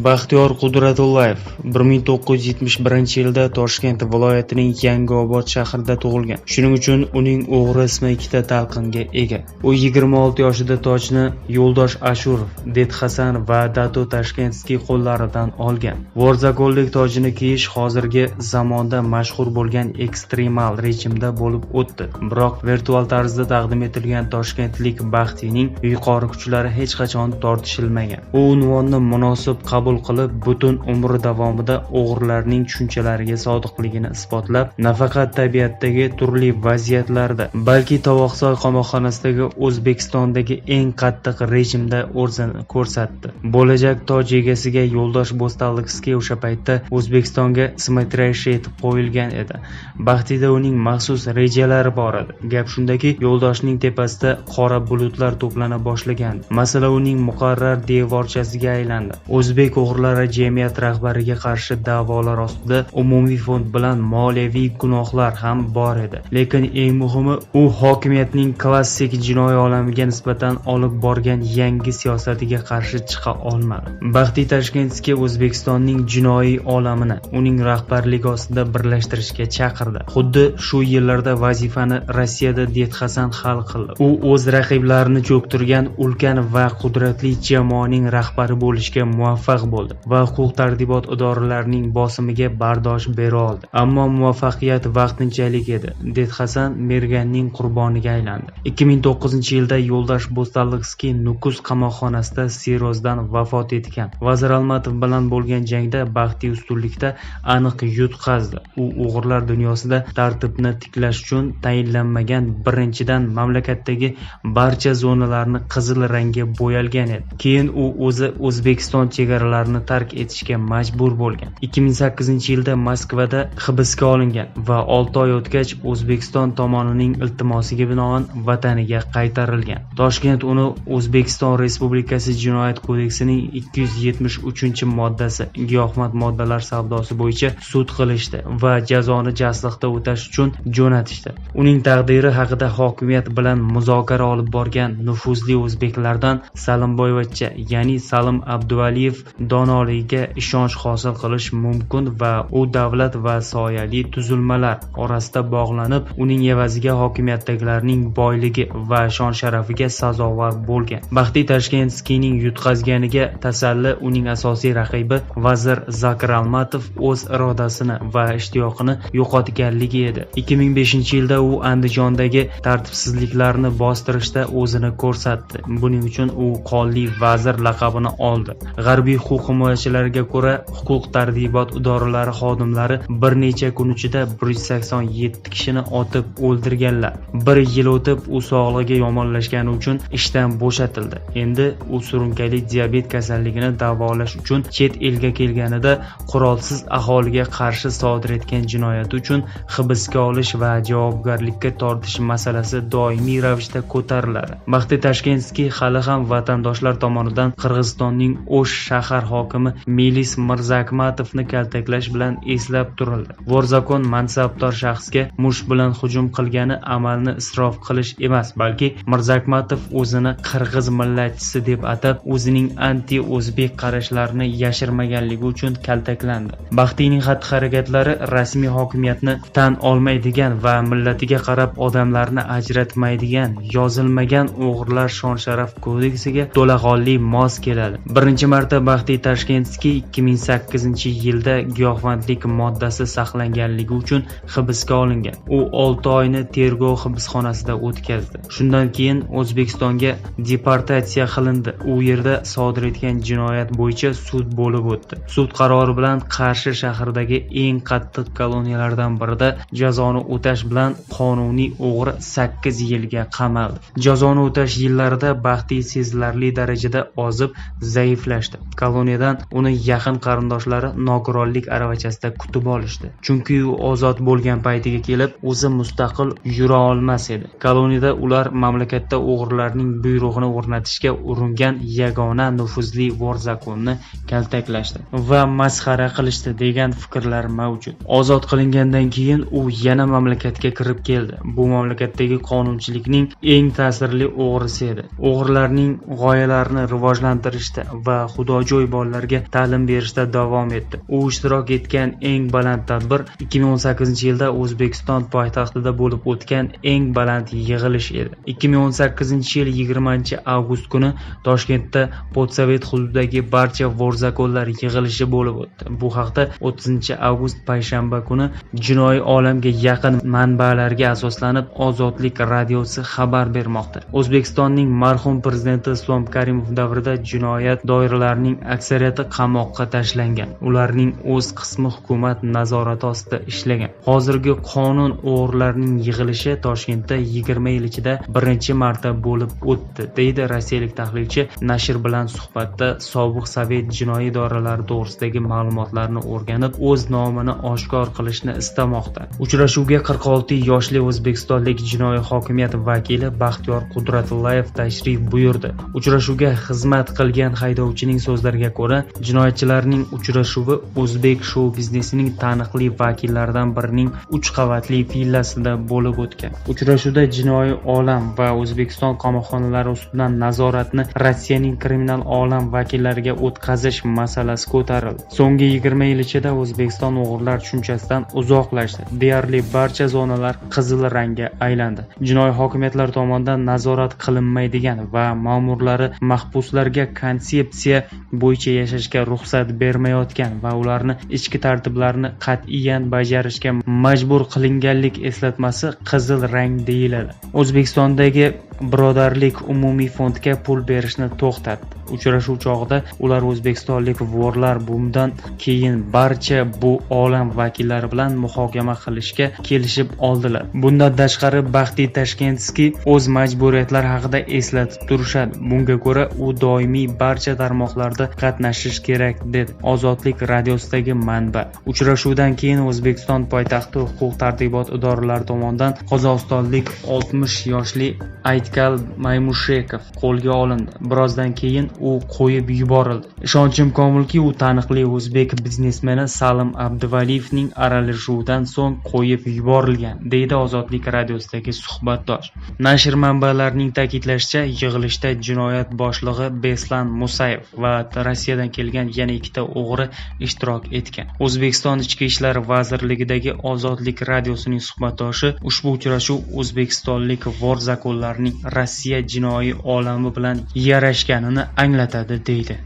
Baxtiyor Qudratullayev 1971-yilda Toshkent viloyatining Yangiobod shahrida tug'ilgan. Shuning uchun uning o'g'ri ismi ikkita talqinga ega. U 26 yoshida tojni Yo'ldosh Ashurov, Dedhasan va Dato Tashkentskiy qo'llaridan olgan. Vorzakonlik tojini kiyish hozirgi zamonda mashhur bo'lgan ekstremal rejimda bo'lib o'tdi. Biroq virtual tarzda taqdim etilgan toshkentlik Baxtining yuqori kuchlari hech qachon tortishilmagan. U unvonni munosib qabul qilib, butun umri davomida o'g'rilarning tushunchalariga sodiqligini isbotlab, nafaqat tabiatdagi turli vaziyatlarda, balki Tovoqsoy qamoqxonasidagi O'zbekistondagi eng qattiq rejimda o'zini ko'rsatdi. Bo'lajak toj egasiga Yo'ldosh Bo'stalliqskiy o'sha paytda O'zbekistonga smetrashi etib qo'yilgan edi. Baxtida uning maxsus rejalari bor edi. Gap shundaki, Yo'ldoshning tepasida qora bulutlar to'plana boshlagan. Masala uning muqarrar devorchasiga aylandi. O'zbek o'g'rilari jamiyat rahbariga qarshi da'volar ostida umumiy fond bilan moliyaviy gunohlar ham bor edi. Lekin eng muhimi, u hokimiyatning klassik jinoiy olamiga nisbatan olib borgan yangi siyosatiga qarshi chiqa olmadi. Baxtiy Tashkentskiy O'zbekistonning jinoiy olamini uning rahbarligi ostida birlashtirishga chaqirdi. Xuddi shu yillarda vazifani Rossiyada Dedhasan hal qildi. U o'z raqiblarini cho'ktirgan ulkan va qudratli jamoaning rahbari bo'lishga muvaffaq bo'ldi va huquq-tartibot idoralarining bosimiga bardosh bera oldi. Ammo muvaffaqiyat vaqtinchalik edi. Dedhasan merganning qurboniga aylandi. 2009-yilda Yo'ldosh Bo'stalliqskiy Nukus qamoqxonasida sirrozdan vafot etgan. Vazir Almatov bilan bo'lgan jangda Baxtiy ustunlikda aniq yutqazdi. U o'g'irlar dunyosida tartibni tiklash uchun tayinlanmagan, birinchidan mamlakatdagi barcha zonalarni qizil rangga bo'yalgan edi. Keyin u o'zi O'zbekiston chegaralarini tark etishga majbur bo'lgan. 2008-yilda Moskvada hibsga olingan va 6 oy o'tgach O'zbekiston tomonining iltimosiga binoan vataniga qaytarilgan. Toshkent uni O'zbekiston Respublikasi Jinoyat kodeksining 273-moddasi giyohvand moddalar savdosi bo'yicha sud qilishdi va jazoni jasliqda o'tash uchun jo'natishdi. Uning taqdiri haqida hokimiyat bilan muzokara olib borgan nufuzli o'zbeklardan Salimboyevcha, ya'ni Salim Abduvaliyev donoligiga ishonch hosil qilish mumkin va u davlat va soyali tuzilmalar orasida bog'lanib, uning evaziga hokimiyatdagilarning boyligi va shon-sharafiga sazovor bo'lgan. Baxtiy Tashkentskiyning yutqazganiga tasalli uning asosiy raqibi vazir Zakir Almatov o'z irodasini va ishtiyoqini yo'qotganligi edi. 2005-yilda u Andijondagi tartibsizliklarni bostirishda o'zini ko'rsatdi. Buning uchun u qonli vazir laqabini oldi. G'arbiy huquq himoyachilariga ko'ra, huquq-tartibot idoralari xodimlari bir necha kun ichida 187 kishini otib o'ldirganlar. Bir yil o'tib, u sog'lig'i yomonlashgani uchun ishdan bo'shatildi. Endi u surunkali diabet kasalligini davolash uchun chet elga kelganida qurolsiz aholiga qarshi sodir etgan jinoyati uchun hibsga olish va javobgarlikka tortish masalasi doimiy ravishda ko'tariladi. Baxtiy Tashkentskiy hali ham vatandoshlar tomonidan Qirg'izistonning O'sh shahar hokimi Melis Mirzakmatovni kaltaklash bilan eslab turildi. Vorzakon mansabdor shaxsga musht bilan hujum qilgani amalni isrof qilish emas, balki Mirzakmatov o'zini qirg'iz millatchisi deb atab, o'zining anti-o'zbek qarashlarini yashirmaganligi uchun kaltaklandi. Baxtiyning xatti-harakatlari rasmiy hokimiyatni tan olmaydigan va millatiga qarab odamlarni ajratmaydigan yozilmagan o'g'irlar shon-sharaf kodeksiga to'laqonli mos keladi. Birinchi marta Baxtiy Tashkentskiy 2008-yilda giyohvandlik moddasi saqlanganligi uchun hibsga olingan. U 6 oyni tergov hibsxonasida o'tkazdi. Shundan keyin O'zbekistonga deportatsiya qilindi. U yerda sodir etgan jinoyat bo'yicha sud bo'lib o'tdi. Sud qarori bilan Qarshi shahridagi eng qattiq koloniyalardan birida jazoni o'tash bilan qonuniy o'g'ri 8 yilga qamaldi. Jazoni o'tash yillarida Baxtiy sezilarli darajada ozib, zaiflashdi. Koloniyadan uni yaqin qarindoshlari nogironlik aravachasida kutib olishdi. Chunki u ozod bo'lgan paytiga kelib, o'zi mustaqil yura olmas edi. Koloniyada ular mamlakatda o'g'rilarning buyrug'ini o'rnatishga uringan yagona nufuzli Vorzakonni kaltaklashdi va masxara qilishdi degan fikrlar mavjud. Ozod qilingandan keyin u yana mamlakatga kirib keldi. Bu mamlakatdagi qonunchilikning eng ta'sirli o'g'risi edi. O'g'rilarning g'oyalarini rivojlantirishda va xudojo'y bolalarga ta'lim berishda davom etdi. U ishtirok etgan eng baland tadbir 2018-yilda O'zbekiston poytaxtida bo'lib o'tgan eng baland yig'ilish edi. 2018-yil 20-avgust kuni Toshkentda Podsovet hududidagi barcha vorzakonlar yig'ilishi bo'lib o'tdi. Bu haqda 30-avgust payshanba kuni jinoiy olamga yaqin manbalarga asoslanib Ozodlik radiosi xabar bermoqda. O'zbekistonning marhum prezidenti Islom Karimov davrida jinoyat doiralarining aksariyati qamoqqa tashlangan. Ularning o'z qismi hukumat nazorati ostida ishlagan. Hozirgi qonun o'g'rilarining yig'ilishi Toshkentda 20 yil ichida birinchi marta bo'lib o'tdi, deydi rossiyalik tahlilchi. Nashr bilan suhbatda sobiq sovet jinoiy idoralari to'g'risidagi ma'lumotlarni o'rganib, o'z nomini oshkor qilishni istamoqda. Uchrashuvga 46 yoshli o'zbekistonlik jinoiy hokimiyat vakili Baxtiyor Qudratullayev tashrif buyurdi. Uchrashuvga xizmat qilgan haydovchining so'zlariga ko'ra, jinoyatchilarning uchrashuvi o'zbek shou biznesining taniqli vakillaridan birining 3 qavatli villasida bo'lib o'tgan. Uchrashuvda jinoiy olam va O'zbekiston qamoqxonalari ustidan nazoratni Rossiyaning kriminal olam vakillariga o'tkazish masalasi ko'tarildi. So'nggi 20 yil ichida O'zbekiston o'g'rilar tushunchasidan uzoqlashdi. Deyarli barcha zonalar qizil rangga aylandi. Jinoiy hokimiyatlar tomonidan nazorat qilinmaydigan va ma'murlari mahbuslarga konsepsiya bo'yicha yashashga ruxsat bermayotgan va ularni ichki tartiblarni qat'iyan bajarishga majbur qilinganlik eslatmasi qizil rang deyiladi. O'zbekistondagi Birodarlik umumiy fondga pul berishni to'xtatdi. Uchrashuv chog'ida ular o'zbekistonlik vorlar bundan keyin barcha bu olam vakillari bilan muhokama qilishga kelishib oldilar. Bundan tashqari Baxtiy Tashkentskiy o'z majburiyatlari haqida eslatib turishadi. Bunga ko'ra u doimiy barcha tarmoqlarda qatnashish kerak, dedi Ozodlik radiosidagi manba. Uchrashuvdan keyin O'zbekiston poytaxti huquq-tartibot idoralari tomonidan qozog'istonlik 60 yoshli Aytkal Maymushekov qo'lga olindi. Birozdan keyin u qo'yib yuborildi. Ishonchim komilki, u taniqli o'zbek biznesmeni Salim Abduvaliyevning aralashuvidan so'ng qo'yib yuborilgan, deydi Ozodlik radiosidagi suhbatdosh. Nashr manbalarining ta'kidlashicha, yig'ilishda jinoyat boshlig'i Beslan Musayev va Rossiyadan kelgan yana ikkita o'g'ri ishtirok etgan. O'zbekiston Ichki ishlar vazirligidagi Ozodlik radiosining suhbatdoshi ushbu uchrashuv o'zbekistonlik vorzakonlarning Rossiya jinoiy olami bilan yarashganini anglatadi, deydi.